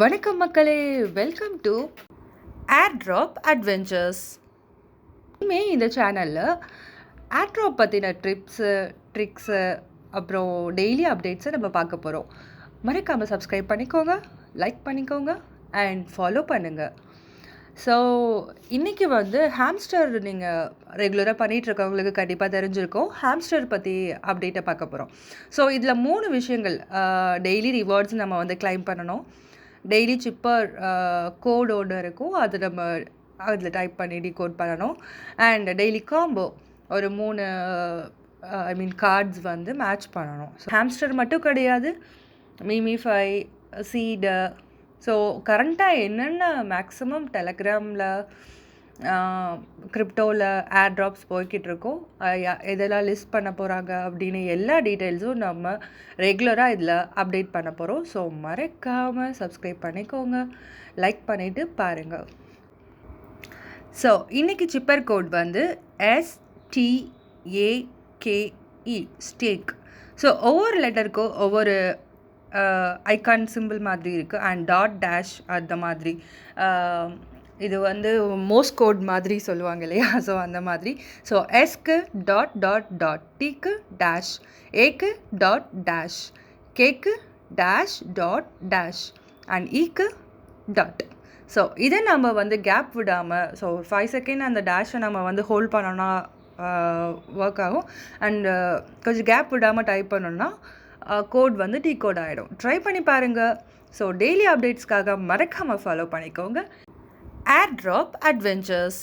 வணக்கம் மக்களே, welcome to airdrop adventures. இனிமே இந்த சேனலில் ஏர்ட்ராப் பற்றின ட்ரிக்ஸு அப்புறம் டெய்லி அப்டேட்ஸை நம்ம பார்க்க போகிறோம். மறக்காமல் சப்ஸ்கிரைப் பண்ணிக்கோங்க, லைக் பண்ணிக்கோங்க அண்ட் ஃபாலோ பண்ணுங்கள். ஸோ இன்றைக்கி ஹாம்ஸ்டர் நீங்கள் ரெகுலராக பண்ணிகிட்ருக்கவங்களுக்கு கண்டிப்பாக தெரிஞ்சிருக்கோம். ஹாம்ஸ்டர் பற்றி அப்டேட்டை பார்க்க போகிறோம். ஸோ இதில் 3 விஷயங்கள். டெய்லி ரிவார்ட்ஸ் நம்ம கிளைம் பண்ணணும். டெய்லி சிப்பர் கோட் ஒன்று இருக்கும், அது நம்ம அதில் டைப் பண்ணி டிகோட் பண்ணணும். அண்ட் டெய்லி காம்போ ஒரு 3 கார்ட்ஸ் மேட்ச் பண்ணணும். ஸோ ஹாம்ஸ்டர் மட்டும் கிடையாது, மீமிஃபை, சீடு. ஸோ கரண்ட்டாக என்னென்ன மேக்ஸிமம் டெலகிராமில் கிரிப்டோவில் ஏர்ட்ராப்ஸ் போய்கிட்ருக்கோம், எதெல்லாம் லிஸ்ட் பண்ண போகிறாங்க அப்படின்னு எல்லா டீட்டெயில்ஸும் நம்ம ரெகுலராக இதில் அப்டேட் பண்ண போகிறோம். ஸோ மறக்காமல் சப்ஸ்கிரைப் பண்ணிக்கோங்க, லைக் பண்ணிவிட்டு பாருங்கள். ஸோ இன்றைக்கி சிப்பர் கோட் STAKE ஸ்டேக். ஸோ ஒவ்வொரு லெட்டருக்கும் ஒவ்வொரு ஐகான் சிம்பிள் மாதிரி இருக்குது. அண்ட் டாட் டேஷ் அந்த மாதிரி இது மோஸ்ட் கோட் மாதிரி சொல்லுவாங்க இல்லையா? ஸோ அந்த மாதிரி. ஸோ எஸ்க்கு டாட் டாட் டாட், டிக்கு டேஷ், ஏக்கு டாட் டேஷ், கேக்கு டேஷ் டாட் டேஷ் அண்ட் ஈக்கு டாட். ஸோ இதை நம்ம கேப் விடாமல், ஸோ 5 செகண்ட் அந்த டேஷை நம்ம ஹோல்ட் பண்ணோன்னா ஒர்க் ஆகும். அண்டு கொஞ்சம் கேப் விடாமல் டைப் பண்ணோன்னா கோட் டீகோட் ஆகிடும். ட்ரை பண்ணி பாருங்கள். ஸோ டெய்லி அப்டேட்ஸ்க்காக மறக்காமல் ஃபாலோ பண்ணிக்கோங்க ஏர்ட்ராப் அட்வென்ச்சர்ஸ்.